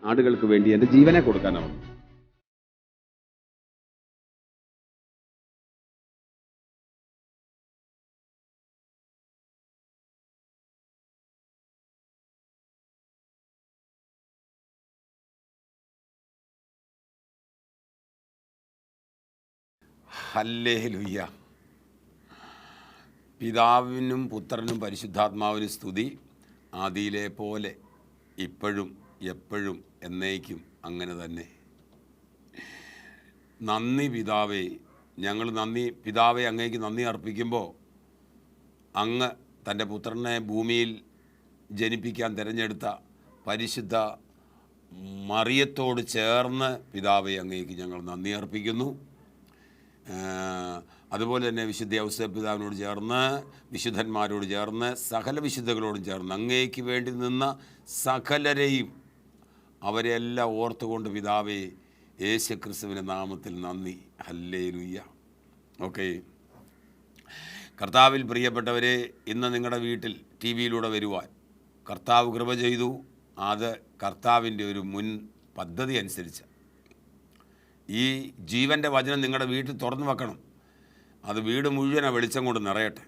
ആടുകൾക്ക് വേണ്ടി എൻ്റെ ജീവനെ കൊടുക്കാനാണ് വന്നത്. ഹല്ലേലൂയ. പിതാവിനും പുത്രനും പരിശുദ്ധാത്മാവിനും സ്തുതി. ആദിയിലെ പോലെ ഇപ്പോഴും എപ്പോഴും എന്നേക്കും അങ്ങനെ തന്നെ. നന്ദി പിതാവേ. ഞങ്ങൾ പിതാവെ അങ്ങേക്ക് നന്ദി അർപ്പിക്കുമ്പോൾ അങ്ങ് തൻ്റെ പുത്രനെ ഭൂമിയിൽ ജനിപ്പിക്കാൻ തിരഞ്ഞെടുത്ത പരിശുദ്ധ മറിയത്തോട് ചേർന്ന് പിതാവെ അങ്ങേക്ക് ഞങ്ങൾ നന്ദി അർപ്പിക്കുന്നു. അതുപോലെ തന്നെ വിശുദ്ധ ഔസേപ്പ് പിതാവിനോട് ചേർന്ന്, വിശുദ്ധന്മാരോട് ചേർന്ന്, സകല വിശുദ്ധകളോടും ചേർന്ന് അങ്ങേക്ക് വേണ്ടി നിന്ന സകലരെയും അവരെല്ലാം ഓർത്തുകൊണ്ട് പിതാവേ യേശു ക്രിസ്തുവിൻ്റെ നാമത്തിൽ നന്ദി. ഹല്ലേലൂയ. ഓക്കെ. കർത്താവിൽ പ്രിയപ്പെട്ടവരെ, ഇന്ന് നിങ്ങളുടെ വീട്ടിൽ ടി വിയിലൂടെ വരുവാൻ കർത്താവ് കൃപ ചെയ്തു. അത് കർത്താവിൻ്റെ ഒരു മുൻ പദ്ധതി അനുസരിച്ച് ഈ ജീവൻ്റെ വചനം നിങ്ങളുടെ വീട്ടിൽ തുറന്നു വെക്കണം. അത് വീട് മുഴുവൻ ആ വെളിച്ചം കൊണ്ട് നിറയട്ടെ.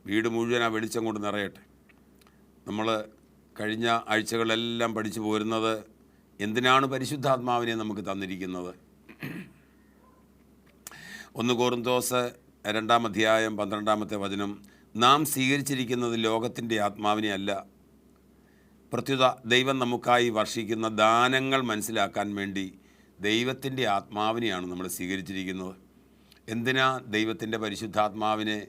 വീട് മുഴുവൻ ആ വെളിച്ചം കൊണ്ട് നിറയട്ടെ. നമ്മൾ കഴിഞ്ഞ ആഴ്ചകളെല്ലാം പഠിച്ചു പോരുന്നത് എന്തിനാണ് പരിശുദ്ധാത്മാവിനെ നമുക്ക് തന്നിരിക്കുന്നത്. 1 കൊരിന്തോസ് 2-ാം അധ്യായം 12-ാമത്തെ വചനം, നാം സ്വീകരിച്ചിരിക്കുന്നത് ലോകത്തിൻ്റെ ആത്മാവിനെ അല്ല, പ്രത്യുത ദൈവം നമുക്കായി വർഷിക്കുന്ന ദാനങ്ങൾ മനസ്സിലാക്കാൻ വേണ്ടി ദൈവത്തിൻ്റെ ആത്മാവിനെയാണ് നമ്മൾ സ്വീകരിച്ചിരിക്കുന്നത്. എന്തിനാ ദൈവത്തിൻ്റെ പരിശുദ്ധാത്മാവിനെ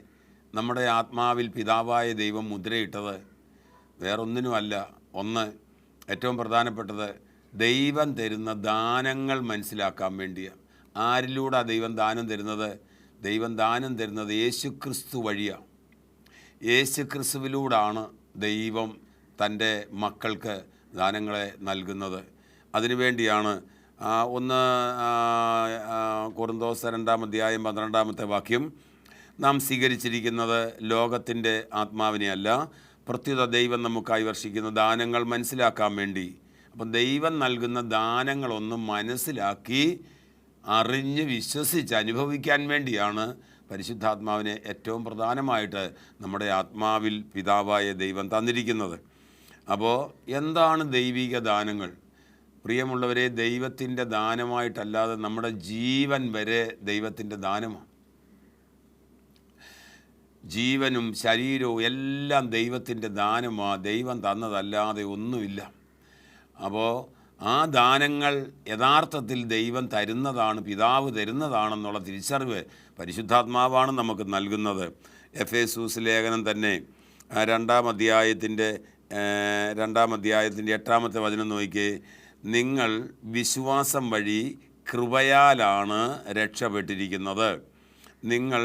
നമ്മുടെ ആത്മാവിൽ പിതാവായ ദൈവം മുദ്രയിട്ടത്? വേറൊന്നിനുമല്ല. ഒന്ന്, ഏറ്റവും പ്രധാനപ്പെട്ടത് ദൈവം തരുന്ന ദാനങ്ങൾ മനസ്സിലാക്കാൻ വേണ്ടിയാണ്. ആരിലൂടെ ദൈവം ദാനം തരുന്നത്? ദൈവം ദാനം തരുന്നത് യേശുക്രിസ്തു വഴിയാണ്. യേശുക്രിസ്തുവിലൂടാണ് ദൈവം തൻ്റെ മക്കൾക്ക് ദാനങ്ങളെ നൽകുന്നത്. അതിനുവേണ്ടിയാണ് 1 കൊരിന്തോസ് 2-ാം അധ്യായം 12-ാമത്തെ വാക്യം, നാം സ്വീകരിച്ചിരിക്കുന്നത് ലോകത്തിൻ്റെ ആത്മാവിനെ അല്ല, പ്രത്യുത ദൈവം നമുക്കായി വർഷിക്കുന്ന ദാനങ്ങൾ മനസ്സിലാക്കാൻ വേണ്ടി. അപ്പം ദൈവം നൽകുന്ന ദാനങ്ങളൊന്നും മനസ്സിലാക്കി അറിഞ്ഞ് വിശ്വസിച്ച് അനുഭവിക്കാൻ വേണ്ടിയാണ് പരിശുദ്ധാത്മാവിനെ ഏറ്റവും പ്രധാനമായിട്ട് നമ്മുടെ ആത്മാവിൽ പിതാവായ ദൈവം തന്നിരിക്കുന്നത്. അപ്പോൾ എന്താണ് ദൈവിക ദാനങ്ങൾ? പ്രിയമുള്ളവരെ, ദൈവത്തിൻ്റെ ദാനമായിട്ടല്ലാതെ നമ്മുടെ ജീവൻ വരെ ദൈവത്തിൻ്റെ ദാനമാണ്. ജീവനും ശരീരവും എല്ലാം ദൈവത്തിൻ്റെ ദാനമാണ്. ദൈവം തന്നതല്ലാതെ ഒന്നുമില്ല. അപ്പോൾ ആ ദാനങ്ങൾ യഥാർത്ഥത്തിൽ ദൈവം തരുന്നതാണ്, പിതാവ് തരുന്നതാണെന്നുള്ള തിരിച്ചറിവ് പരിശുദ്ധാത്മാവാണ് നമുക്ക് നൽകുന്നത്. എഫേസൂസ് ലേഖനം തന്നെ 2-ാം അധ്യായത്തിൻ്റെ 8-ാമത്തെ വചനം നോക്കിയേ, നിങ്ങൾ വിശ്വാസം വഴി കൃപയാലാണ് രക്ഷപ്പെട്ടിരിക്കുന്നത്. നിങ്ങൾ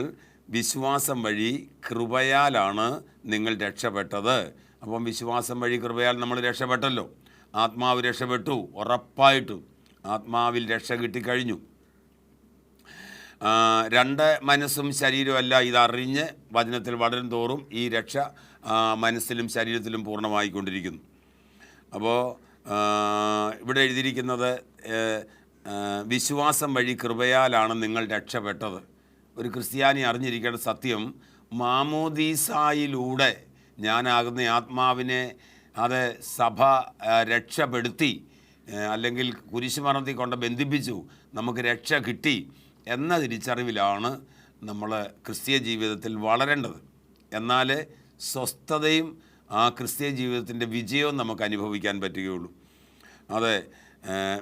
വിശ്വാസം വഴി കൃപയാലാണ് നിങ്ങൾ രക്ഷപ്പെട്ടത്. അപ്പം വിശ്വാസം വഴി കൃപയാൽ നമ്മൾ രക്ഷപ്പെട്ടല്ലോ. ആത്മാവ് രക്ഷപ്പെട്ടു. ഉറപ്പായിട്ടും ആത്മാവിൽ രക്ഷ കിട്ടിക്കഴിഞ്ഞു. 2 മനസ്സും ശരീരമല്ല, ഇതറിഞ്ഞ് വചനത്തിൽ വളരും തോറും ഈ രക്ഷ മനസ്സിലും ശരീരത്തിലും പൂർണ്ണമായിക്കൊണ്ടിരിക്കുന്നു. അപ്പോൾ ഇവിടെ എഴുതിയിരിക്കുന്നത് വിശ്വാസം വഴി കൃപയാലാണ് നിങ്ങൾ രക്ഷപ്പെട്ടത്. ഒരു ക്രിസ്ത്യാനി അറിഞ്ഞിരിക്കേണ്ട സത്യം, മാമോദീസായിലൂടെ ഞാനാകുന്ന ആത്മാവിനെ അത് സഭ രക്ഷപ്പെടുത്തി, അല്ലെങ്കിൽ കുരിശുമരണത്തിൽ കൊണ്ട് ബന്ധിപ്പിച്ചു, നമുക്ക് രക്ഷ കിട്ടി എന്ന തിരിച്ചറിവിലാണ് നമ്മൾ ക്രിസ്തീയ ജീവിതത്തിൽ വളരേണ്ടത്. എന്നാൽ സ്വസ്ഥതയും ആ ക്രിസ്തീയ ജീവിതത്തിൻ്റെ വിജയവും നമുക്ക് അനുഭവിക്കാൻ പറ്റുകയുള്ളൂ. അതെ,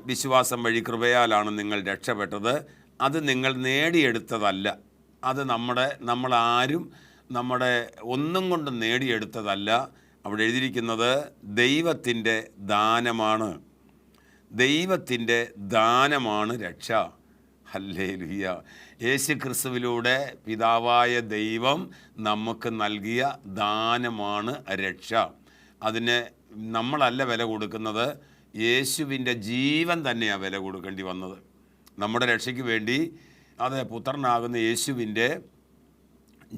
വിശ്വാസം വഴി കൃപയാലാണ് നിങ്ങൾ രക്ഷപ്പെട്ടത്. അത് നിങ്ങൾ നേടിയെടുത്തതല്ല. അത് നമ്മളാരും നമ്മുടെ ഒന്നും കൊണ്ട് നേടിയെടുത്തതല്ല. അവിടെ എഴുതിയിരിക്കുന്നത് ദൈവത്തിൻ്റെ ദാനമാണ്. ദൈവത്തിൻ്റെ ദാനമാണ് രക്ഷ. ഹല്ലേലൂയ. യേശു ക്രിസ്തുവിലൂടെ പിതാവായ ദൈവം നമുക്ക് നൽകിയ ദാനമാണ് രക്ഷ. അതിന് നമ്മളല്ല വില കൊടുക്കുന്നത്, യേശുവിൻ്റെ ജീവൻ തന്നെയാണ് വില കൊടുക്കേണ്ടി വന്നത്. നമ്മുടെ രക്ഷയ്ക്ക് വേണ്ടി അത് പുത്രനാകുന്ന യേശുവിൻ്റെ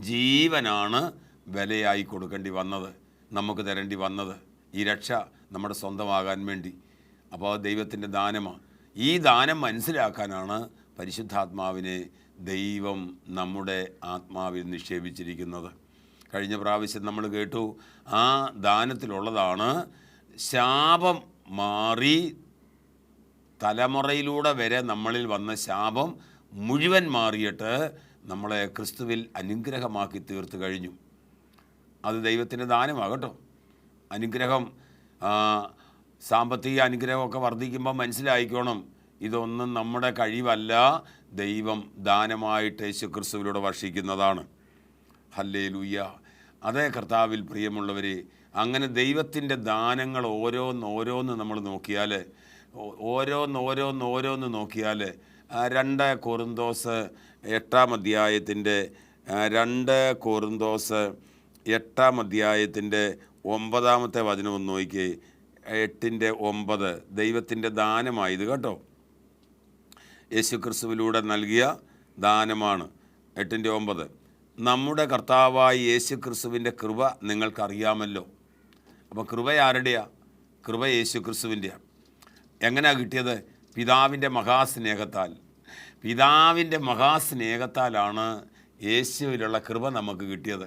ജീവനാണ് വിലയായി കൊടുക്കേണ്ടി വന്നത്, നമുക്ക് തരേണ്ടി വന്നത്. ഈ രക്ഷ നമ്മുടെ സ്വന്തമാകാൻ വേണ്ടി. അപ്പോൾ ദൈവത്തിൻ്റെ ദാനമാണ്. ഈ ദാനം മനസ്സിലാക്കാനാണ് പരിശുദ്ധാത്മാവിനെ ദൈവം നമ്മുടെ ആത്മാവിൽ നിക്ഷേപിച്ചിരിക്കുന്നത്. കഴിഞ്ഞ പ്രാവശ്യം നമ്മൾ കേട്ടു, ആ ദാനത്തിലുള്ളതാണ് ശാപം മാറി തലമുറയിലൂടെ വരെ നമ്മളിൽ വന്ന ശാപം മുഴുവൻ മാറിയിട്ട് നമ്മളെ ക്രിസ്തുവിൽ അനുഗ്രഹമാക്കി തീർത്തു കഴിഞ്ഞു. അത് ദൈവത്തിൻ്റെ ദാനമാകട്ടോ. അനുഗ്രഹം, സാമ്പത്തിക അനുഗ്രഹമൊക്കെ വർദ്ധിക്കുമ്പോൾ മനസ്സിലായിക്കോണം, ഇതൊന്നും നമ്മുടെ കഴിവല്ല, ദൈവം ദാനമായിട്ട് യേശുക്രിസ്തുവിലൂടെ വർഷിക്കുന്നതാണ്. ഹല്ലേലൂയ. അതേ കർത്താവിൽ പ്രിയമുള്ളവരെ, അങ്ങനെ ദൈവത്തിൻ്റെ ദാനങ്ങൾ ഓരോന്ന് നമ്മൾ നോക്കിയാൽ, ഓരോന്ന് നോക്കിയാൽ 2 കൊറിന്തോസ് 8 അധ്യായത്തിൻ്റെ 9 വചനം ഒന്ന് നോക്കിയേ. 8:9 ദൈവത്തിൻ്റെ ദാനമായത് കേട്ടോ. യേശുക്രിസ്തുവിലൂടെ നൽകിയ ദാനമാണ്. 8:9 നമ്മുടെ കർത്താവായ യേശുക്രിസ്തുവിൻ്റെ കൃപ നിങ്ങൾക്കറിയാമല്ലോ. അപ്പോൾ കൃപ ആരുടെയാണ്? കൃപ യേശുക്രിസ്തുവിൻ്റെയാണ്. എങ്ങനെയാണ് കിട്ടിയത്? പിതാവിൻ്റെ മഹാസ്നേഹത്താലാണ് യേശുവിലുള്ള കൃപ നമുക്ക് കിട്ടിയത്.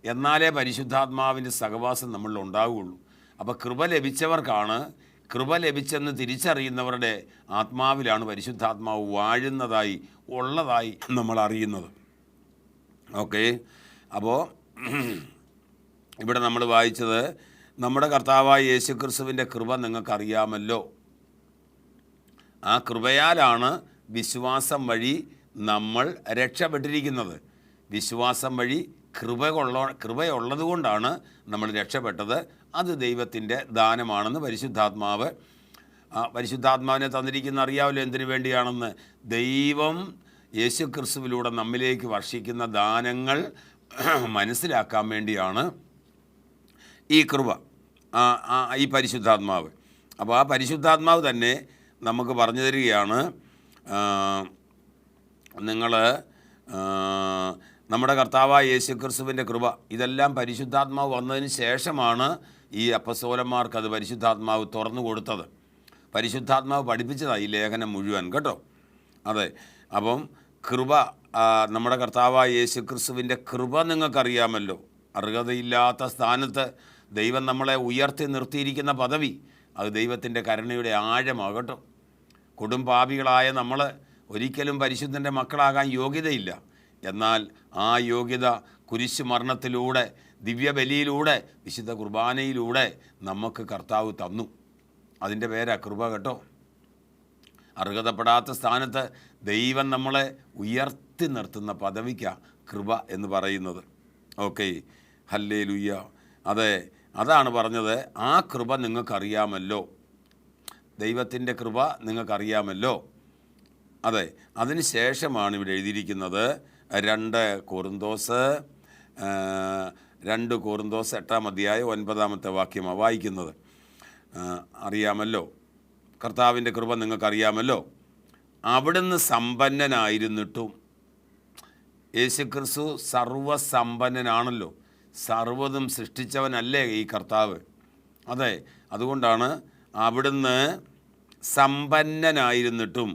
എന്നാലേ പരിശുദ്ധാത്മാവിൻ്റെ സഹവാസം നമ്മളിൽ ഉണ്ടാവുകയുള്ളൂ. അപ്പോൾ കൃപ ലഭിച്ചവർക്കാണ്, കൃപ ലഭിച്ചെന്ന് തിരിച്ചറിയുന്നവരുടെ ആത്മാവിലാണ് പരിശുദ്ധാത്മാവ് വാഴുന്നതായി ഉള്ളതായി നമ്മൾ അറിയുന്നത്. ഓക്കെ. അപ്പോൾ ഇവിടെ നമ്മൾ വായിച്ചത്, നമ്മുടെ കർത്താവായ യേശുക്രിസ്തുവിൻ്റെ കൃപ നിങ്ങൾക്കറിയാമല്ലോ. ആ കൃപയാലാണ് വിശ്വാസം വഴി നമ്മൾ രക്ഷപ്പെട്ടിരിക്കുന്നത്. വിശ്വാസം വഴി കൃപയുള്ളത് കൊണ്ടാണ് നമ്മൾ രക്ഷപ്പെട്ടത്. അത് ദൈവത്തിൻ്റെ ദാനമാണെന്ന് പരിശുദ്ധാത്മാവിനെ തന്നിരിക്കുന്ന അറിയാമല്ലോ എന്തിനു വേണ്ടിയാണെന്ന്. ദൈവം യേശുക്രിസ്തുവിലൂടെ നമ്മിലേക്ക് വർഷിക്കുന്ന ദാനങ്ങൾ മനസ്സിലാക്കാൻ വേണ്ടിയാണ് ഈ കൃപ, ഈ പരിശുദ്ധാത്മാവ്. അപ്പോൾ ആ പരിശുദ്ധാത്മാവ് തന്നെ നമുക്ക് പറഞ്ഞു തരികയാണ്, നിങ്ങൾ നമ്മുടെ കർത്താവായ യേശുക്രിസ്തുവിൻ്റെ കൃപ. ഇതെല്ലാം പരിശുദ്ധാത്മാവ് വന്നതിന് ശേഷമാണ് ഈ അപ്പസ്തോലന്മാർക്ക് അത് പരിശുദ്ധാത്മാവ് തുറന്നു കൊടുത്തത്. പരിശുദ്ധാത്മാവ് പഠിപ്പിച്ചതാണ് ഈ ലേഖനം മുഴുവൻ കേട്ടോ. അതെ. അപ്പം കൃപ, നമ്മുടെ കർത്താവായ യേശുക്രിസ്തുവിൻ്റെ കൃപ നിങ്ങൾക്കറിയാമല്ലോ. അർഹതയില്ലാത്ത സ്ഥാനത്ത് ദൈവം നമ്മളെ ഉയർത്തി നിർത്തിയിരിക്കുന്ന പദവി, അത് ദൈവത്തിൻ്റെ കരുണയുടെ ആഴമാകട്ടോ. കൊടും പാപികളായ നമ്മൾ ഒരിക്കലും പരിശുദ്ധൻ്റെ മക്കളാകാൻ യോഗ്യതയില്ല. എന്നാൽ ആ യോഗ്യത കുരിശ് മരണത്തിലൂടെ, ദിവ്യബലിയിലൂടെ, വിശുദ്ധ കുർബാനയിലൂടെ നമുക്ക് കർത്താവ് തന്നു. അതിൻ്റെ പേരാ കൃപ കേട്ടോ. അർഹതപ്പെടാത്ത സ്ഥാനത്ത് ദൈവം നമ്മളെ ഉയർത്തി നിർത്തുന്ന പദവിക്കാണ് കൃപ എന്ന് പറയുന്നത്. ഓക്കെ. ഹല്ലേലൂയ. അതെ, അതാണ് പറഞ്ഞത്. ആ കൃപ നിങ്ങൾക്കറിയാമല്ലോ. ദൈവത്തിൻ്റെ കൃപ നിങ്ങൾക്കറിയാമല്ലോ. അതെ. അതിന് ശേഷമാണ് ഇവിടെ എഴുതിയിരിക്കുന്നത് 2 കൊറിന്തോസ് 8 വാക്യമാണ് വായിക്കുന്നത്. അറിയാമല്ലോ, കർത്താവിൻ്റെ കൃപ നിങ്ങൾക്കറിയാമല്ലോ. അവിടുന്ന് സമ്പന്നനായിരുന്നിട്ടും, യേശുക്രിസ്തു സർവ്വസമ്പന്നനാണല്ലോ, സർവ്വതും സൃഷ്ടിച്ചവനല്ലേ ഈ കർത്താവ്. അതെ, അതുകൊണ്ടാണ് അവിടുന്ന് സമ്പന്നനായിരുന്നിട്ടും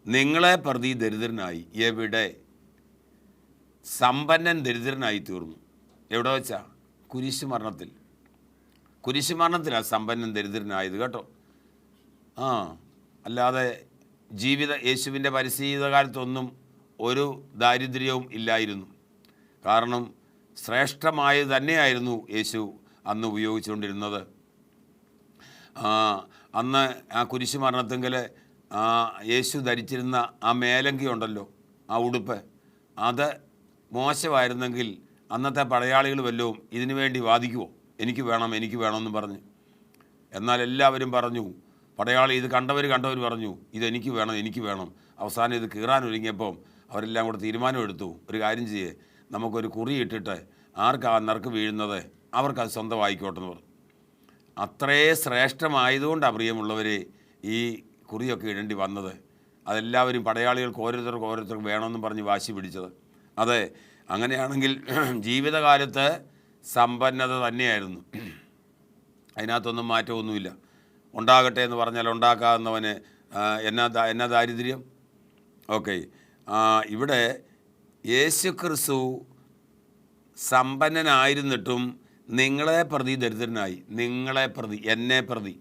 നിങ്ങളെ പ്രതി ദരിദ്രനായി. എവിടെ? സമ്പന്നൻ ദരിദ്രനായി തീർന്നു. എവിടെ വെച്ചാ? കുരിശുമരണത്തിലാണ് സമ്പന്നൻ ദരിദ്രനായത് കേട്ടോ. അല്ലാതെ യേശുവിൻ്റെ പരിശീലകാലത്തൊന്നും ഒരു ദാരിദ്ര്യവും ഇല്ലായിരുന്നു. കാരണം ശ്രേഷ്ഠമായത് തന്നെയായിരുന്നു യേശു അന്ന് ഉപയോഗിച്ചുകൊണ്ടിരുന്നത്. അന്ന് ആ കുരിശുമരണത്തെങ്കിൽ യേശു ധരിച്ചിരുന്ന ആ മേലങ്കി ഉണ്ടല്ലോ, ആ ഉടുപ്പ്, അത് മോശമായിരുന്നെങ്കിൽ അന്നത്തെ പടയാളികൾ വല്ലതും ഇതിനു വേണ്ടി വാദിക്കുമോ? എനിക്ക് വേണമെന്ന് പറഞ്ഞ്. എന്നാൽ എല്ലാവരും പറഞ്ഞു, പടയാളി ഇത് കണ്ടവർ പറഞ്ഞു ഇതെനിക്ക് വേണം. അവസാനം ഇത് കീറാനൊരുങ്ങിയപ്പം അവരെല്ലാം കൂടെ തീരുമാനമെടുത്തു, ഒരു കാര്യം ചെയ്യേ, നമുക്കൊരു കുറി ഇട്ടിട്ട് ആർക്കാ നറുക്ക് വീഴുന്നത് അവർക്കത് സ്വന്തമായിക്കോട്ടെ എന്ന് പറഞ്ഞു. അത്രേ ശ്രേഷ്ഠമായതുകൊണ്ടാണ് പ്രിയമുള്ളവരെ ഈ കുറിയൊക്കെ ഇടേണ്ടി വന്നത്. അതെല്ലാവരും പടയാളികൾക്ക് ഓരോരുത്തർക്ക് വേണമെന്നും പറഞ്ഞ് വാശി പിടിച്ചത്. അതെ, അങ്ങനെയാണെങ്കിൽ ജീവിതകാലത്ത് സമ്പന്നത തന്നെയായിരുന്നു. അതിനകത്തൊന്നും മാറ്റമൊന്നുമില്ല. ഉണ്ടാകട്ടെ എന്ന് പറഞ്ഞാൽ ഉണ്ടാക്കാവുന്നവന് എന്നാ ദാരിദ്ര്യം. ഓക്കെ, ഇവിടെ യേശു ക്രിസ്തു സമ്പന്നനായിരുന്നിട്ടും നിങ്ങളെ പ്രതി ദരിദ്രനായി, നിങ്ങളെ പ്രതി, എന്നെ പ്രതി.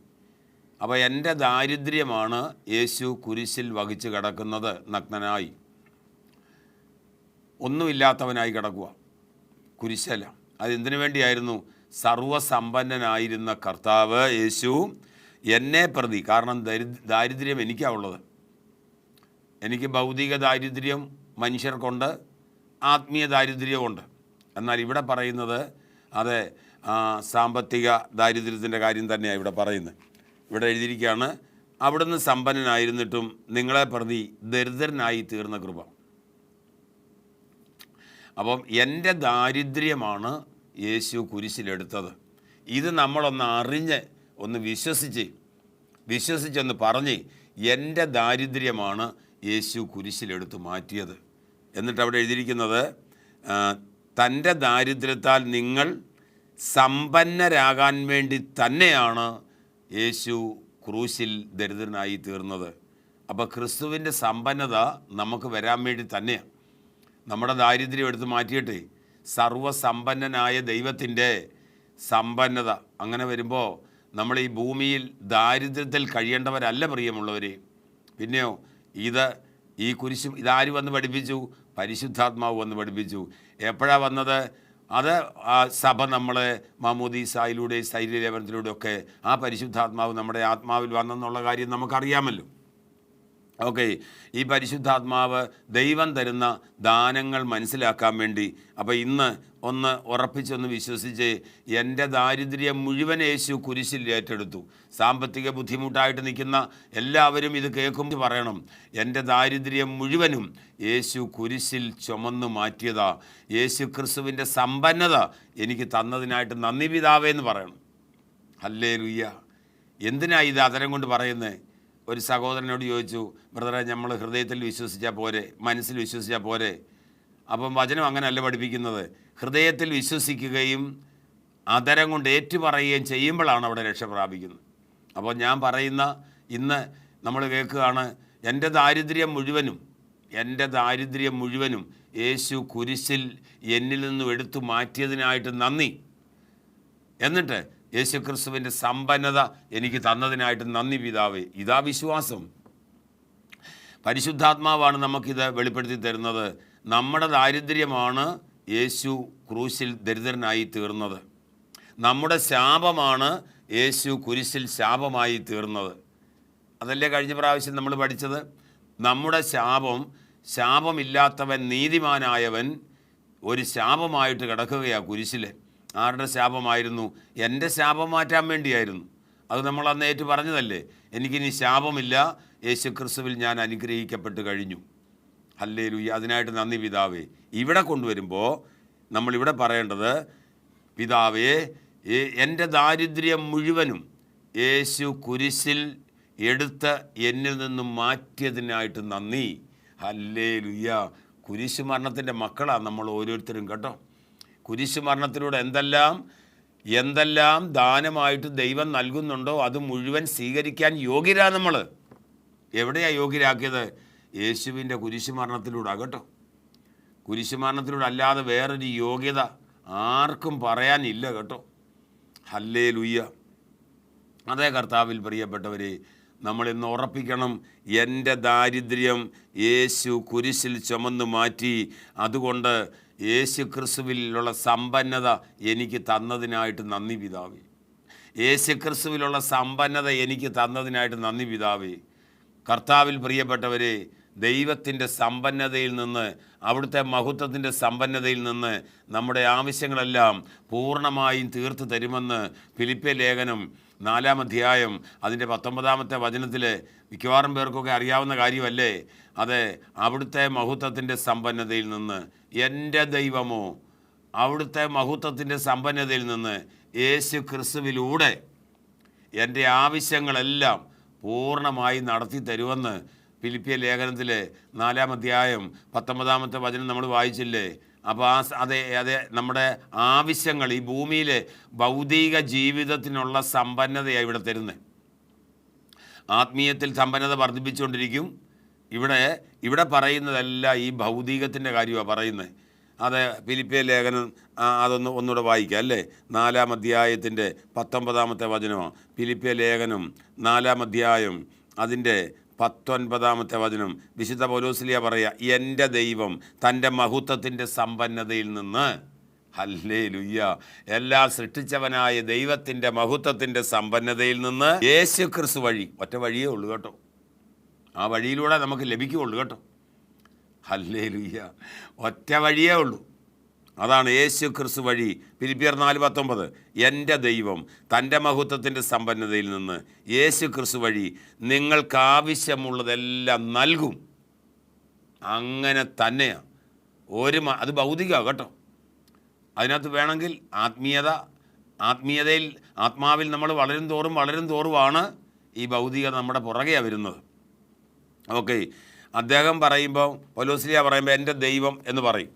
അപ്പോൾ എൻ്റെ ദാരിദ്ര്യമാണ് യേശു കുരിശിൽ വഹിച്ച് കിടക്കുന്നത്. നഗ്നനായി, ഒന്നുമില്ലാത്തവനായി കിടക്കുക, കുരിശല്ല. അതെന്തിനു വേണ്ടിയായിരുന്നു? സർവസമ്പന്നനായിരുന്ന കർത്താവ് യേശു എന്നെ പ്രതി, കാരണം ദാരിദ്ര്യം എനിക്കാണ് ഉള്ളത്. എനിക്ക് ഭൗതിക ദാരിദ്ര്യം മനുഷ്യർക്കുണ്ട്, ആത്മീയ ദാരിദ്ര്യമുണ്ട്. എന്നാൽ ഇവിടെ പറയുന്നത് അത് സാമ്പത്തിക ദാരിദ്ര്യത്തിൻ്റെ കാര്യം തന്നെയാണ് ഇവിടെ പറയുന്നത്. ഇവിടെ എഴുതിയിരിക്കുകയാണ്, അവിടുന്ന് സമ്പന്നനായിരുന്നിട്ടും നിങ്ങളെ പ്രതി ദരിദ്രനായി തീർന്ന കൃപ. അപ്പം എൻ്റെ ദാരിദ്ര്യമാണ് യേശു കുരിശിലെടുത്തത്. ഇത് നമ്മളൊന്ന് അറിഞ്ഞ് ഒന്ന് വിശ്വസിച്ചൊന്ന് പറഞ്ഞ് എൻ്റെ ദാരിദ്ര്യമാണ് യേശു കുരിശിലെടുത്ത് മാറ്റിയത്. എന്നിട്ട് അവിടെ എഴുതിയിരിക്കുന്നത്, തൻ്റെ ദാരിദ്ര്യത്താൽ നിങ്ങൾ സമ്പന്നരാകാൻ വേണ്ടി തന്നെയാണ് യേശു ക്രൂശിൽ ദരിദ്രനായി തീർന്നത്. അപ്പോൾ ക്രിസ്തുവിൻ്റെ സമ്പന്നത നമുക്ക് വരാൻ വേണ്ടി തന്നെയാണ്. നമ്മുടെ ദാരിദ്ര്യം എടുത്ത് മാറ്റിയിട്ടേ സർവസമ്പന്നനായ ദൈവത്തിൻ്റെ സമ്പന്നത അങ്ങനെ വരുമ്പോൾ നമ്മൾ ഈ ഭൂമിയിൽ ദാരിദ്ര്യത്തിൽ കഴിയേണ്ടവരല്ല പ്രിയമുള്ളവരെ. പിന്നെയോ ഈ കുരിശും ഇതാര് വന്ന് പഠിപ്പിച്ചു? പരിശുദ്ധാത്മാവ് വന്ന് പഠിപ്പിച്ചു. എപ്പോഴാണ് വന്നത്? അത് സഭ നമ്മളെ മാമോദീസായിലൂടെ ശരീരലേപനത്തിലൂടെ ഒക്കെ ആ പരിശുദ്ധാത്മാവ് നമ്മുടെ ആത്മാവിൽ വന്നെന്നുള്ള കാര്യം നമുക്കറിയാമല്ലോ. ഓക്കെ, ഈ പരിശുദ്ധാത്മാവ് ദൈവം തരുന്ന ദാനങ്ങൾ മനസ്സിലാക്കാൻ വേണ്ടി. അപ്പോൾ ഇന്ന് ഒന്ന് ഉറപ്പിച്ചൊന്ന് വിശ്വസിച്ച്, എൻ്റെ ദാരിദ്ര്യം മുഴുവൻ യേശു കുരിശിൽ ഏറ്റെടുത്തു. സാമ്പത്തിക ബുദ്ധിമുട്ടായിട്ട് നിൽക്കുന്ന എല്ലാവരും ഇത് കേൾക്കുമ്പോൾ പറയണം, എൻ്റെ ദാരിദ്ര്യം മുഴുവനും യേശു കുരിശിൽ ചുമന്നു മാറ്റിയതാ. യേശു ക്രിസ്തുവിൻ്റെ സമ്പന്നത എനിക്ക് തന്നതിനായിട്ട് നന്ദി പിതാവേ എന്ന് പറയണം. ഹല്ലേലൂയ. എന്തിനാ ഇത് അതരം കൊണ്ട് പറയുന്നത്? ഒരു സഹോദരനോട് ചോദിച്ചു, ബ്രദറെ, നമ്മൾ ഹൃദയത്തിൽ വിശ്വസിച്ചാൽ പോരെ, മനസ്സിൽ വിശ്വസിച്ചാൽ പോരെ? അപ്പം വചനം അങ്ങനെയല്ല പഠിപ്പിക്കുന്നത്. ഹൃദയത്തിൽ വിശ്വസിക്കുകയും അതരം കൊണ്ട് ഏറ്റുപറയുകയും ചെയ്യുമ്പോഴാണ് അവിടെ രക്ഷ പ്രാപിക്കുന്നത്. അപ്പോൾ ഞാൻ പറയുന്ന ഇന്ന് നമ്മൾ കേൾക്കുകയാണ്, എൻ്റെ ദാരിദ്ര്യം മുഴുവനും യേശു കുരിശിൽ എന്നിൽ നിന്നും എടുത്തു മാറ്റിയതിനായിട്ട് നന്ദി. എന്നിട്ട് യേശു ക്രിസ്തുവിൻ്റെ സമ്പന്നത എനിക്ക് തന്നതിനായിട്ട് നന്ദി പിതാവേ. ഇതാ വിശ്വാസം. പരിശുദ്ധാത്മാവാണ് നമുക്കിത് വെളിപ്പെടുത്തി തരുന്നത്. നമ്മുടെ ദാരിദ്ര്യമാണ് യേശു ക്രൂശിൽ ദരിദ്രനായി തീർന്നത്. നമ്മുടെ ശാപമാണ് യേശു കുരിശിൽ ശാപമായി തീർന്നത്. അതല്ലേ കഴിഞ്ഞ പ്രാവശ്യം നമ്മൾ പഠിച്ചത്? നമ്മുടെ ശാപമില്ലാത്തവൻ, നീതിമാനായവൻ ഒരു ശാപമായിട്ട് കിടക്കുകയാണ് കുരിശിൽ. ആരുടെ ശാപമായിരുന്നു? എൻ്റെ ശാപം മാറ്റാൻ വേണ്ടിയായിരുന്നു. അത് നമ്മൾ അന്ന് ഏറ്റു പറഞ്ഞതല്ലേ. എനിക്കിനി ശാപമില്ല, യേശു ക്രിസ്തുവിൽ ഞാൻ അനുഗ്രഹിക്കപ്പെട്ട് കഴിഞ്ഞു. ഹല്ലേലൂയ. അതിനായിട്ട് നന്ദി പിതാവേ. ഇവിടെ കൊണ്ടുവരുമ്പോൾ നമ്മളിവിടെ പറയേണ്ടത്, പിതാവേ, എൻ്റെ ദാരിദ്ര്യം മുഴുവനും യേശു കുരിശിൽ എടുത്ത് എന്നിൽ നിന്നും മാറ്റിയതിനായിട്ട് നന്ദി. ഹല്ലേലൂയ. കുരിശു മരണത്തിൻ്റെ മക്കളാണ് നമ്മൾ ഓരോരുത്തരും കേട്ടോ. കുരിശു മരണത്തിലൂടെ എന്തെല്ലാം ദാനമായിട്ട് ദൈവം നൽകുന്നുണ്ടോ അത് മുഴുവൻ സ്വീകരിക്കാൻ യോഗ്യരാ. നമ്മൾ എവിടെയാണ് യോഗ്യരാക്കിയത്? യേശുവിൻ്റെ കുരിശു മരണത്തിലൂടെ കേട്ടോ. കുരിശു മരണത്തിലൂടെ അല്ലാതെ വേറൊരു യോഗ്യത ആർക്കും പറയാനില്ല കേട്ടോ. ഹല്ലേലൂയ. അതേ കർത്താവിൽ പ്രിയപ്പെട്ടവരെ, നമ്മളിന്ന് ഉറപ്പിക്കണം, എൻ്റെ ദാരിദ്ര്യം യേശു കുരിശിൽ ചുമന്നു മാറ്റി. അതുകൊണ്ട് യേശു ക്രിസ്തുവിലുള്ള സമ്പന്നത എനിക്ക് തന്നതിനായിട്ട് നന്ദി പിതാവേ. യേശു ക്രിസ്തുവിലുള്ള സമ്പന്നത എനിക്ക് തന്നതിനായിട്ട് നന്ദി പിതാവേ. കർത്താവിൽ പ്രിയപ്പെട്ടവരെ, ദൈവത്തിൻ്റെ സമ്പന്നതയിൽ നിന്ന്, അവിടുത്തെ മഹത്വത്തിൻ്റെ സമ്പന്നതയിൽ നിന്ന് നമ്മുടെ ആവശ്യങ്ങളെല്ലാം പൂർണ്ണമായും തീർത്തു തരുമെന്ന് ഫിലിപ്പിയ ലേഖനം 4-ാം അധ്യായം അതിൻ്റെ 19-ാമത്തെ വചനത്തിൽ മിക്കവാറും പേർക്കൊക്കെ അറിയാവുന്ന കാര്യമല്ലേ. അതെ, അവിടുത്തെ മഹത്വത്തിൻ്റെ സമ്പന്നതയിൽ നിന്ന്, എൻ്റെ ദൈവമോ അവിടുത്തെ മഹത്വത്തിൻ്റെ സമ്പന്നതയിൽ നിന്ന് യേശു ക്രിസ്തുവിലൂടെ എൻ്റെ ആവശ്യങ്ങളെല്ലാം പൂർണ്ണമായി നടത്തി തരുമെന്ന് ഫിലിപ്പിയ ലേഖനത്തിലെ 4-ാം അധ്യായം 19-ാമത്തെ വചനം നമ്മൾ വായിച്ചില്ലേ. അപ്പോൾ അതെ നമ്മുടെ ആവശ്യങ്ങൾ ഈ ഭൂമിയിലെ ഭൗതിക ജീവിതത്തിനുള്ള സമ്പന്നതയാണ് ഇവിടെ തരുന്നത്. ആത്മീയത്തിൽ സമ്പന്നത വർദ്ധിപ്പിച്ചുകൊണ്ടിരിക്കും. ഇവിടെ പറയുന്നതെല്ലാം ഈ ഭൗതികത്തിൻ്റെ കാര്യമാണ് പറയുന്നത്. അത് ഫിലിപ്പിയ ലേഖനം ഒന്നുകൂടെ വായിക്കാം അല്ലേ. 4-ാം അധ്യായത്തിൻ്റെ 19-ാമത്തെ വചനമാണ്. ഫിലിപ്പിയ ലേഖനം 4-ാം അധ്യായം അതിൻ്റെ 19-ാമത്തെ വചനം. വിശുദ്ധ പൗലോസ്ലീഹ പറയുക, എൻ്റെ ദൈവം തൻ്റെ മഹത്വത്തിൻ്റെ സമ്പന്നതയിൽ നിന്ന്, ഹല്ലേലൂയ, എല്ലാം സൃഷ്ടിച്ചവനായ ദൈവത്തിൻ്റെ മഹത്വത്തിൻ്റെ സമ്പന്നതയിൽ നിന്ന് യേശു ക്രിസ്തു വഴി, ഒറ്റ വഴിയേ ഉള്ളൂ കേട്ടോ, ആ വഴിയിലൂടെ നമുക്ക് ലഭിക്കുകയുള്ളൂ കേട്ടോ. ഹല്ലേലൂയ, ഒറ്റ വഴിയേ ഉള്ളൂ, അതാണ് യേശു ക്രിസ്തു വഴി. ഫിലിപ്പിയർ 4:19, എൻ്റെ ദൈവം തൻ്റെ മഹത്വത്തിൻ്റെ സമ്പന്നതയിൽ നിന്ന് യേശു ക്രിസ്തു വഴി നിങ്ങൾക്ക് ആവശ്യമുള്ളതെല്ലാം നൽകും. അങ്ങനെ തന്നെയാണ്. അത് ഭൗതികമാണ് കേട്ടോ. അതിനകത്ത് വേണമെങ്കിൽ ആത്മാവിൽ നമ്മൾ വളരും തോറുമാണ് ഈ ഭൗതികത നമ്മുടെ പുറകെയാണ് വരുന്നത്. ഓക്കെ, അദ്ദേഹം പറയുമ്പോൾ, പൗലോസ്ലീഹ പറയുമ്പോൾ എൻ്റെ ദൈവം എന്ന് പറയും.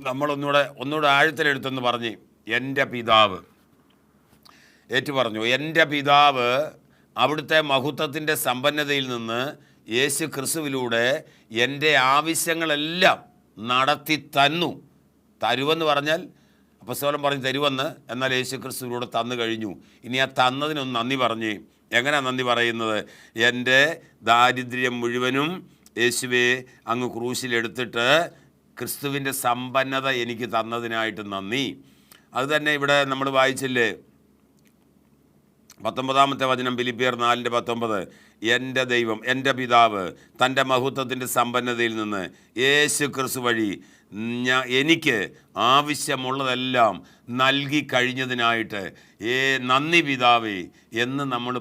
നമ്മളൊന്നുകൂടെ ആഴത്തിലെടുത്തെന്ന് പറഞ്ഞ് എൻ്റെ പിതാവ് പറഞ്ഞു. എൻ്റെ പിതാവ് അവിടുത്തെ മഹത്വത്തിൻ്റെ സമ്പന്നതയിൽ നിന്ന് യേശു ക്രിസ്തുവിലൂടെ എൻ്റെ ആവശ്യങ്ങളെല്ലാം നടത്തി തരുമെന്ന് പറഞ്ഞാൽ അപ്പോസ്തലൻ പറഞ്ഞ് തരുമെന്ന്, എന്നാൽ യേശു ക്രിസ്തുവിലൂടെ തന്നു കഴിഞ്ഞു. ഇനി ആ തന്നതിനൊന്ന് നന്ദി പറഞ്ഞ്. എങ്ങനെയാണ് നന്ദി പറയുന്നത്? എൻ്റെ ദാരിദ്ര്യം മുഴുവനും യേശുവേ അങ്ങ് ക്രൂശിലെടുത്തിട്ട് ക്രിസ്തുവിൻ്റെ സമ്പന്നത എനിക്ക് തന്നതിനായിട്ട് നന്ദി. അത് തന്നെ ഇവിടെ നമ്മൾ വായിച്ചില്ലേ, 19-ാമത്തെ വചനം, ഫിലിപ്പിയർ 4:19, എൻ്റെ ദൈവം, എൻ്റെ പിതാവ് തൻ്റെ മഹത്വത്തിൻ്റെ സമ്പന്നതയിൽ നിന്ന് യേശു ക്രിസ്തു വഴി എനിക്ക് ആവശ്യമുള്ളതെല്ലാം നൽകി കഴിഞ്ഞതിനായിട്ട് നന്ദി പിതാവേ എന്ന് നമ്മൾ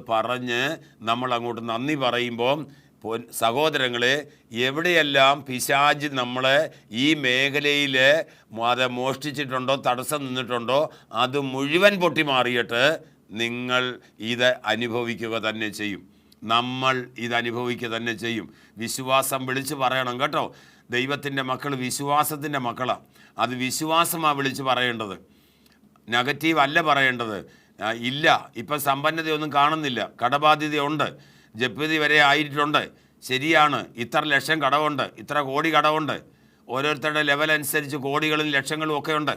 അങ്ങോട്ട് നന്ദി പറയുമ്പോൾ, സഹോദരങ്ങളെ, എവിടെയെല്ലാം പിശാച് നമ്മളെ ഈ മേഖലയിൽ അത് മോഷ്ടിച്ചിട്ടുണ്ടോ, തടസ്സം നിന്നിട്ടുണ്ടോ, അത് മുഴുവൻ പൊട്ടി മാറിയിട്ട് നിങ്ങൾ ഇത് അനുഭവിക്കുക തന്നെ ചെയ്യും. നമ്മൾ ഇത് അനുഭവിക്കുക തന്നെ ചെയ്യും. വിശ്വാസം വിളിച്ച് പറയണം കേട്ടോ. ദൈവത്തിൻ്റെ മക്കൾ വിശ്വാസത്തിൻ്റെ മക്കളാണ്. അത് വിശ്വാസമാണ് വിളിച്ച് പറയേണ്ടത്, നെഗറ്റീവ് അല്ല പറയേണ്ടത്. ഇല്ല, ഇപ്പം സമ്പന്നതയൊന്നും കാണുന്നില്ല, കടബാധ്യതയുണ്ട്, ജപ്തി വരെ ആയിട്ടുണ്ട്, ശരിയാണ്, ഇത്ര ലക്ഷം കടവുണ്ട്, ഇത്ര കോടി കടവുണ്ട്, ഓരോരുത്തരുടെ ലെവൽ അനുസരിച്ച് കോടികളും ലക്ഷങ്ങളും ഒക്കെ ഉണ്ട്.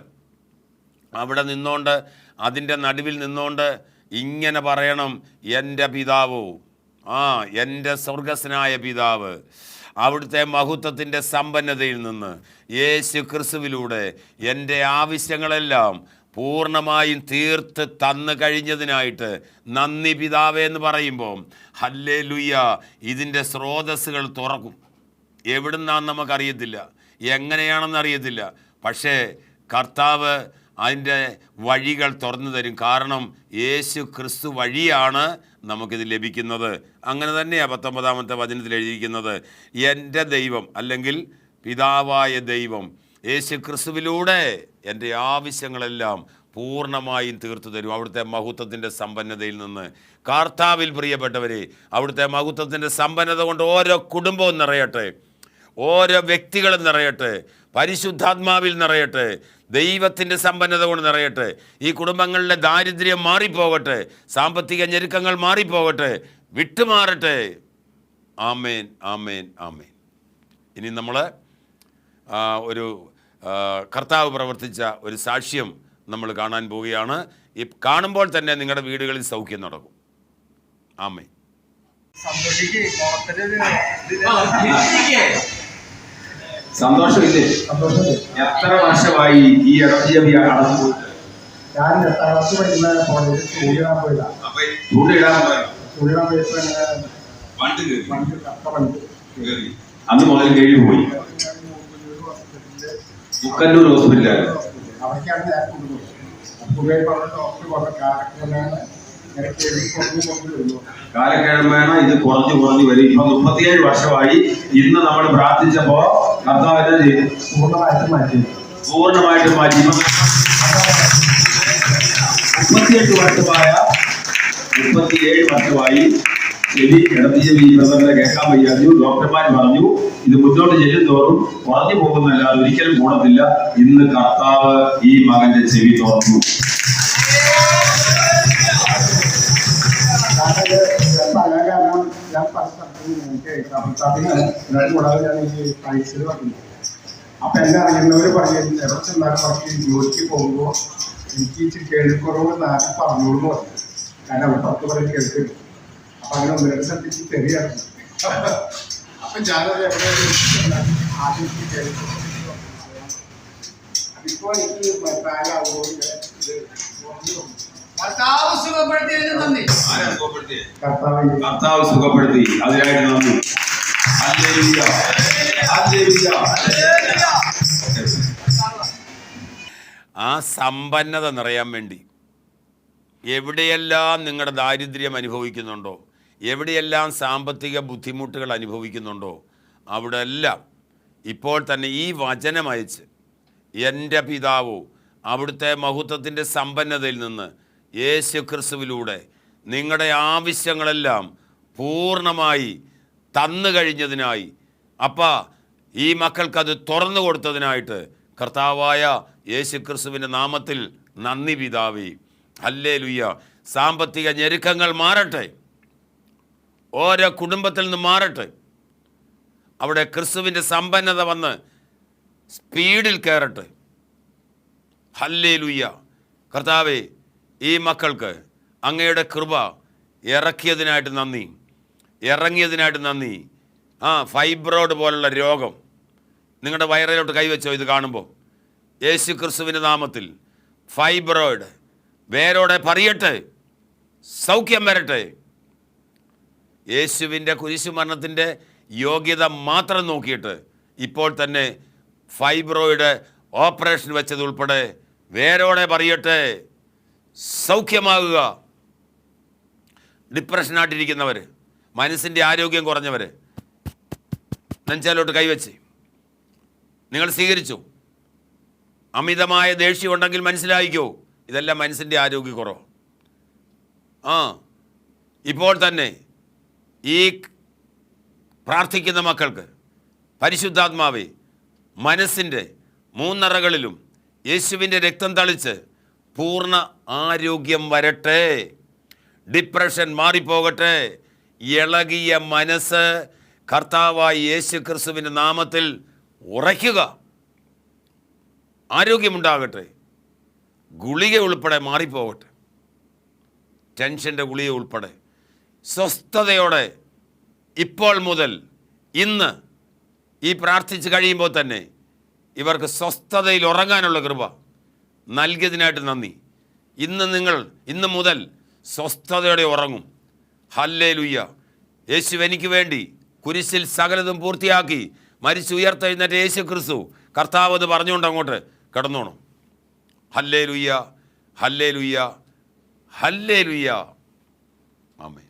അവിടെ നിന്നുകൊണ്ട്, അതിൻ്റെ നടുവിൽ നിന്നുകൊണ്ട് ഇങ്ങനെ പറയണം, എൻ്റെ പിതാവോ, എൻ്റെ സ്വർഗസ്നായ പിതാവ് അവിടുത്തെ മഹത്വത്തിൻ്റെ സമ്പന്നതയിൽ നിന്ന് യേശു ക്രിസ്തുവിലൂടെ എൻ്റെ ആവശ്യങ്ങളെല്ലാം പൂർണ്ണമായും തീർത്ത് തന്നു കഴിഞ്ഞതിനായിട്ട് നന്ദി പിതാവേ എന്ന് പറയുമ്പോൾ, ഹല്ലേലൂയ, ഇതിൻ്റെ സ്രോതസ്സുകൾ തുറക്കും. എവിടുന്നാന്ന് നമുക്കറിയത്തില്ല, എങ്ങനെയാണെന്നറിയത്തില്ല, പക്ഷേ കർത്താവ് അതിൻ്റെ വഴികൾ തുറന്നു തരും. കാരണം യേശു ക്രിസ്തു വഴിയാണ് നമുക്കിത് ലഭിക്കുന്നത്. അങ്ങനെ തന്നെയാണ് 19-ാമത്തെ വചനത്തിൽ എഴുതിയിരിക്കുന്നത്, എൻ്റെ ദൈവം അല്ലെങ്കിൽ പിതാവായ ദൈവം യേശു ക്രിസ്തുവിലൂടെ എൻ്റെ ആവശ്യങ്ങളെല്ലാം പൂർണ്ണമായും തീർത്തു തരും അവിടുത്തെ മഹത്വത്തിൻ്റെ സമ്പന്നതയിൽ നിന്ന്. കർത്താവിൽ പ്രിയപ്പെട്ടവരെ, അവിടുത്തെ മഹത്വത്തിൻ്റെ സമ്പന്നത കൊണ്ട് ഓരോ കുടുംബവും നിറയട്ടെ, ഓരോ വ്യക്തികളും നിറയട്ടെ, പരിശുദ്ധാത്മാവിൽ നിറയട്ടെ, ദൈവത്തിൻ്റെ സമ്പന്നത കൊണ്ട് നിറയട്ടെ. ഈ കുടുംബങ്ങളിലെ ദാരിദ്ര്യം മാറിപ്പോകട്ടെ, സാമ്പത്തിക ഞെരുക്കങ്ങൾ മാറിപ്പോകട്ടെ, വിട്ടുമാറട്ടെ. ആമേൻ, ആമേൻ, ആമേൻ. ഇനി നമ്മൾ ഒരു കർത്താവ് പ്രവർത്തിച്ച ഒരു സാക്ഷ്യം നമ്മൾ കാണാൻ പോവുകയാണ്. ഈ കാണുമ്പോൾ തന്നെ നിങ്ങളുടെ വീടുകളിൽ സൗഖ്യം നടക്കും. ആമേൻ. സന്തോഷമില്ലേ? എത്ര വർഷമായി ഈ ഇടവഴി കടന്നു? ഞാൻ 8ാം ക്ലാസ് പഠിക്കുന്ന കോളേജിൽ ചൂടിടാൻ പോയതാണ്. അന്ന് മുതൽ കേഴി പോയി. മുക്കന്നൂർ ഹോസ്പിറ്റലാണ്. അവിടേക്കാണ് ഞാൻ കൊണ്ടുപോയി. ഡോക്ടർ പറഞ്ഞ കാലക്കിഴമേണ ഇത് കുറഞ്ഞു വരും. ഇപ്പൊ 37 വർഷമായി. ഇന്ന് നമ്മൾ പ്രാർത്ഥിച്ചപ്പോ കർത്താവ് എന്താ ചെയ്തു? പൂർണ്ണമായിട്ടും മാറ്റി. 38 37 വർഷമായി ചെവി ഇടത് ചെവി ബ്രദറിനെ കേൾക്കാൻ വയ്യാഞ്ഞു. ഡോക്ടർമാർ പറഞ്ഞു ഇത് മുന്നോട്ട് ചെല്ലുന്തോറും കുറഞ്ഞു പോകുന്നല്ലാതെ ഒരിക്കലും പോണത്തില്ല. ഇന്ന് കർത്താവ് ഈ മകന്റെ ചെവി തുറന്നു. കാരണം ഞാൻ എനിക്ക് കൂടാതെ ഞാൻ ഈ പൈസയിൽ പറഞ്ഞു. അപ്പൊ എന്നെ അറിയുന്നവര് പറഞ്ഞു എവിടെ ചെന്നാലും കുറച്ച് ജോലിക്ക് പോകുമ്പോൾ എനിക്ക് ഇച്ചിരി കേൾക്കുറവ് നാട്ടിൽ പറഞ്ഞോളൂ പറഞ്ഞു. കാരണം അവർ 10 പറയും കേൾക്കും. അപ്പൊ അങ്ങനെ 1-2 സ്ഥലത്തേക്ക് തെറിയാണ്. അപ്പൊ ഞാനത് എവിടെ ആദ്യം കേൾക്കും. അതിപ്പോ എനിക്ക് പ്രായമാകുമ്പോൾ കർത്താവ് സുഖപ്പെടുത്തി. അതിനായിട്ട് നന്ദി. Hallelujah, hallelujah. ആ സമ്പന്നത നിറയാൻ വേണ്ടി എവിടെയെല്ലാം നിങ്ങളുടെ ദാരിദ്ര്യം അനുഭവിക്കുന്നുണ്ടോ, എവിടെയെല്ലാം സാമ്പത്തിക ബുദ്ധിമുട്ടുകൾ അനുഭവിക്കുന്നുണ്ടോ, അവിടെ എല്ലാം ഇപ്പോൾ തന്നെ ഈ വചനം അയച്ച് എൻ്റെ പിതാവോ അവിടുത്തെ മഹത്വത്തിൻ്റെ സമ്പന്നതയിൽ നിന്ന് യേശു ക്രിസ്തുവിലൂടെ നിങ്ങളുടെ ആവശ്യങ്ങളെല്ലാം പൂർണ്ണമായി തന്നു കഴിഞ്ഞതിനായി അപ്പാ ഈ മക്കൾക്കത് തുറന്നു കൊടുത്തതിനായിട്ട് കർത്താവായ യേശു ക്രിസ്തുവിൻ്റെ നാമത്തിൽ നന്ദി പിതാവേ. ഹല്ലേലൂയ. സാമ്പത്തിക ഞെരുക്കങ്ങൾ മാറട്ടെ, ഓരോ കുടുംബത്തിൽ നിന്ന് മാറട്ടെ. അവിടെ ക്രിസ്തുവിൻ്റെ സമ്പന്നത വന്ന് സ്പീഡിൽ കയറട്ടെ. ഹല്ലേലൂയ. കർത്താവേ, ഈ മക്കൾക്ക് അങ്ങയുടെ കൃപ ഇറക്കിയതിനായിട്ട് നന്ദി. ഫൈബ്രോയിഡ് പോലുള്ള രോഗം നിങ്ങളുടെ വയറിലോട്ട് കൈവച്ചോ. ഇത് കാണുമ്പോൾ യേശു ക്രിസ്തുവിൻ്റെ നാമത്തിൽ ഫൈബ്രോയിഡ് വേരോടെ പറയട്ടെ, സൗഖ്യം വരട്ടെ. യേശുവിൻ്റെ കുരിശുമരണത്തിൻ്റെ യോഗ്യത മാത്രം നോക്കിയിട്ട് ഇപ്പോൾ തന്നെ ഫൈബ്രോയിഡ് ഓപ്പറേഷൻ വെച്ചതുൾപ്പെടെ വേരോടെ പറയട്ടെ, സൗഖ്യമാകുക. ഡിപ്രഷനായിട്ടിരിക്കുന്നവർ, മനസ്സിൻ്റെ ആരോഗ്യം കുറഞ്ഞവർ നെഞ്ചാലോട്ട് കൈവച്ച് നിങ്ങൾ സ്വീകരിച്ചു. അമിതമായ ദേഷ്യം ഉണ്ടെങ്കിൽ മനസ്സിലായിക്കോ, ഇതെല്ലാം മനസ്സിൻ്റെ ആരോഗ്യക്കുറവ്. ഇപ്പോൾ തന്നെ ഈ പ്രാർത്ഥിക്കുന്ന മക്കൾക്ക് പരിശുദ്ധാത്മാവേ മനസ്സിൻ്റെ 3 അറകളിലും യേശുവിൻ്റെ രക്തം തളിച്ച് പൂർണ്ണ ആരോഗ്യം വരട്ടെ. ഡിപ്രഷൻ മാറിപ്പോകട്ടെ. ഇളകിയ മനസ്സ് കർത്താവായ യേശു ക്രിസ്തുവിൻ്റെ നാമത്തിൽ ഉറയ്ക്കുക. ആരോഗ്യമുണ്ടാകട്ടെ. ഗുളിക ഉൾപ്പെടെ മാറിപ്പോകട്ടെ. ടെൻഷൻ്റെ ഗുളിക ഉൾപ്പെടെ സ്വസ്ഥതയോടെ ഇപ്പോൾ മുതൽ ഇന്ന് ഈ പ്രാർത്ഥിച്ച് കഴിയുമ്പോൾ തന്നെ ഇവർക്ക് സ്വസ്ഥതയിൽ ഉറങ്ങാനുള്ള കൃപ നൽകിയതിനായിട്ട് നന്ദി. ഇന്ന് മുതൽ സ്വസ്ഥതയോടെ ഉറങ്ങും. ഹല്ലേലൂയ. യേശു എനിക്ക് വേണ്ടി കുരിശിൽ സകലതും പൂർത്തിയാക്കി മരിച്ചുയർത്തെഴുന്നേറ്റ യേശു ക്രിസ്തു കർത്താവ് എന്ന് പറഞ്ഞുകൊണ്ട് അങ്ങോട്ട് കിടന്നോണം. ഹല്ലേലൂയ, ഹല്ലേലൂയ, ഹല്ലേലൂയ. ആമേൻ.